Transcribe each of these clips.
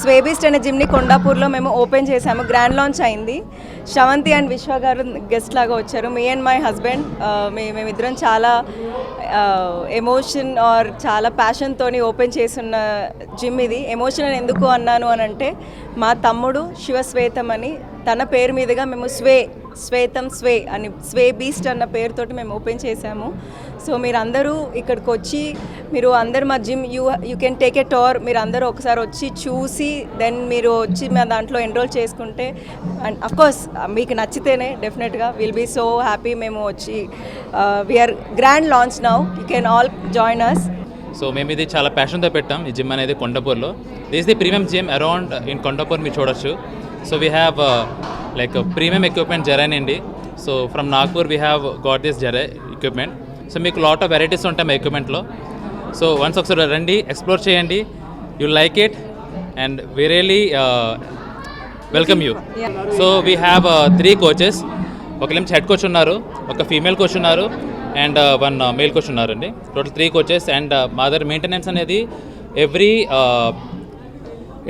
స్వేబీస్ట్ అనే జిమ్ని కొండాపూర్లో మేము ఓపెన్ చేసాము. గ్రాండ్ లాంచ్ అయింది. శ్రవంతి అండ్ విశ్వ గారు గెస్ట్ లాగా వచ్చారు. మీ అండ్ మై హస్బెండ్ మేమిద్దరం చాలా ఎమోషన్ ఆర్ చాలా ప్యాషన్తోని ఓపెన్ చేస్తున్న జిమ్ ఇది. ఎమోషన్ అని ఎందుకు అన్నాను అని అంటే, మా తమ్ముడు శివశ్వేతం అని తన పేరు మీదుగా మేము శ్వేతం అని స్వేబీస్ట్ అన్న పేరుతోటి మేము ఓపెన్ చేసాము. సో మీరందరూ ఇక్కడికి వచ్చి మీరు అందరు మా gym you can take a tour. మీరు అందరూ ఒకసారి వచ్చి చూసి దెన్ మీరు వచ్చి మా దాంట్లో ఎన్రోల్ చేసుకుంటే అండ్ అఫ్కోర్స్ మీకు నచ్చితేనే డెఫినెట్గా విల్ బీ సో హ్యాపీ. మేము వచ్చి we are grand launch now, you can all join us. So మేము ఇది చాలా ప్యాషన్తో పెట్టాం ఈ జిమ్ అనేది కొండాపూర్లో. This the premium gym around in Kondapur మీరు చూడొచ్చు. So we have like premium equipment Jarai Nindi. So from Nagpur we have got this Jarai equipment. So మీకు lot of varieties ఉంటాయి మా equipmentలో. సో వన్స్ ఒకసారి రండి, ఎక్స్ప్లోర్ చేయండి, you like it and we really welcome you. So we have 3 coaches. ఒక నుంచి head coach ఉన్నారు, ఒక ఫీమేల్ కోచ్ ఉన్నారు అండ్ 1 మేల్ కోచ్ ఉన్నారండి. టోటల్ 3 కోచెస్ అండ్ మా దగ్గర మెయింటెనెన్స్ అనేది ఎవ్రీ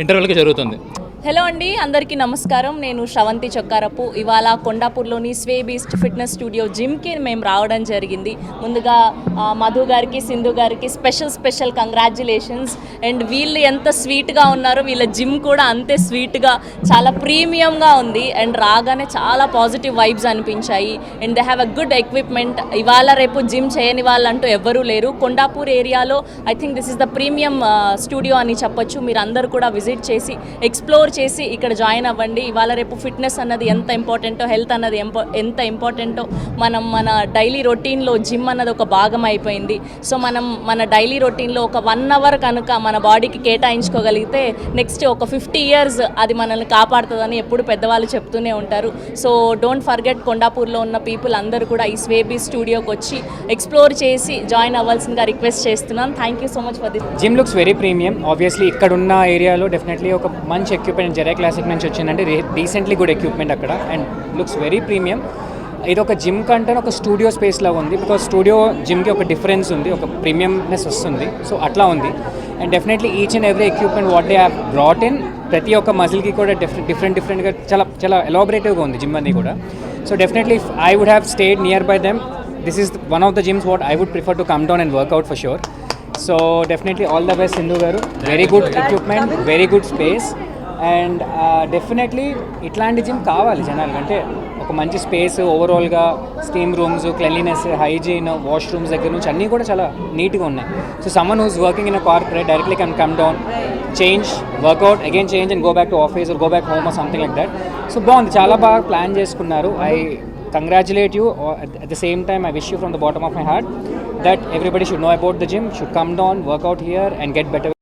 ఇంటర్వెల్కి జరుగుతుంది. హలో అండి, అందరికీ నమస్కారం. నేను శ్రవంతి చొక్కారపు. ఇవాళ కొండాపూర్లోని స్వేబీస్ట్ ఫిట్నెస్ స్టూడియో జిమ్కి మేము రావడం జరిగింది. ముందుగా మధు గారికి, సింధు గారికి స్పెషల్ కంగ్రాచ్యులేషన్స్. అండ్ వీళ్ళు ఎంత స్వీట్గా ఉన్నారో వీళ్ళ జిమ్ కూడా అంతే స్వీట్గా చాలా ప్రీమియంగా ఉంది. అండ్ రాగానే చాలా పాజిటివ్ వైబ్స్ అనిపించాయి. And they have a good equipment. ఇవాళ రేపు జిమ్ చేయని వాళ్ళంటూ ఎవ్వరూ లేరు. కొండాపూర్ ఏరియాలో I think this is the premium studio అని చెప్పొచ్చు. మీరు అందరూ కూడా విజిట్ చేసి ఎక్స్ప్లోర్ చేసి ఇక్కడ జాయిన్ అవ్వండి. ఇవాళ రేపు ఫిట్నెస్ అన్నది ఎంత ఇంపార్టెంటో, హెల్త్ అన్నది ఎంత ఇంపార్టెంటో మన డైలీ రొటీన్లో జిమ్ అన్నది ఒక భాగం అయిపోయింది. సో మన డైలీ రొటీన్లో ఒక 1 అవర్ కనుక మన బాడీకి కేటాయించుకోగలిగితే నెక్స్ట్ ఒక 50 years అది మనల్ని కాపాడుతుందని ఎప్పుడు పెద్దవాళ్ళు చెప్తూనే ఉంటారు. సో డోంట్ ఫర్గెట్, కొండాపూర్లో ఉన్న పీపుల్ అందరూ కూడా ఈ స్వేబీ స్టూడియోకి వచ్చి ఎక్స్ప్లోర్ చేసి జాయిన్ అవ్వాల్సిందిగా రిక్వెస్ట్ చేస్తున్నాను. Thank you so much for this. Gym looks very premium. Obviously ఇక్కడ ఉన్న ఏరియాలో డెఫినెట్లీ ఒక మంచి ఎక్విప్మెంట్ జెరై క్లాసిక్ నుంచి వచ్చిందంటే డీసెంట్లీ గుడ్ ఎక్విప్మెంట్ అక్కడ అండ్ లుక్స్ వెరీ ప్రీమియం. ఇది ఒక జిమ్ కంటే ఒక స్టూడియో స్పేస్ లాగా ఉంది. బికాస్ స్టూడియో జిమ్కి ఒక డిఫరెన్స్ ఉంది, ఒక ప్రీమియంనెస్ వస్తుంది. సో అట్లా ఉంది. And definitely each and every equipment what they have brought in, ప్రతి ఒక్క మజిల్కి కూడా డిఫరెంట్గా చాలా ఎలాబరేటివ్గా ఉంది జిమ్ అన్నీ కూడా. So definitely I would have stayed near by them. This is one of the gyms what I would prefer to come down and workout for sure. So definitely all the best Sindhu garu. Very good equipment, very good space. And definitely ఇట్లాంటి gym కావాలి జనాలకి. అంటే ఒక మంచి space, ఓవరాల్గా steam rooms, cleanliness, hygiene, washrooms దగ్గర నుంచి అన్నీ కూడా చాలా నీట్గా ఉన్నాయి. So someone who's working in a corporate directly can come down, change, workout, again change and go back to office or go back home or something like that. So బాగుంది, చాలా బాగా ప్లాన్ చేసుకున్నారు. I congratulate you. At the same time I wish you from the bottom of my heart that everybody should know about the gym, should come down, work out here and get better.